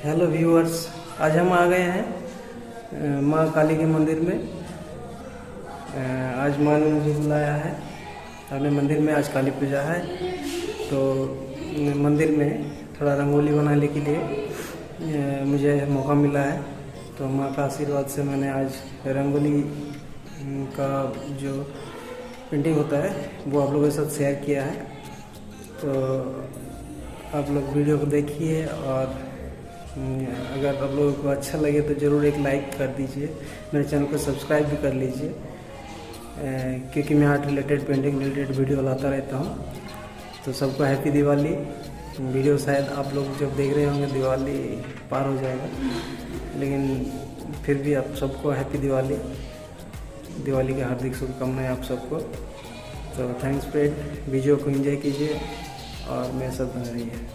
Hello viewers, आज हम आ गए हैं माँ काली के मंदिर में। आज माँ ने मुझे बुलाया है अपने मंदिर में। आज काली पूजा है तो मंदिर में थोड़ा रंगोली बनाने के लिए मुझे मौका मिला है। तो माँ का आशीर्वाद से मैंने आज रंगोली का जो पेंटिंग होता है वो आप लोगों के साथ शेयर किया है। तो आप लोग वीडियो को देखिए और अगर आप लोगों को अच्छा लगे तो ज़रूर एक लाइक कर दीजिए। मेरे चैनल को सब्सक्राइब भी कर लीजिए क्योंकि मैं art related painting related video लाता रहता हूँ। तो सबको हैप्पी दिवाली। वीडियो शायद आप लोग जब देख रहे होंगे दिवाली पार हो जाएगा, लेकिन फिर भी आप सबको हैप्पी दिवाली। दिवाली की हार्दिक शुभकामनाएं आप सबको। तो थैंक्स फ्रेंड, वीडियो को एंजॉय कीजिए और मेरे साथ बने रहिए।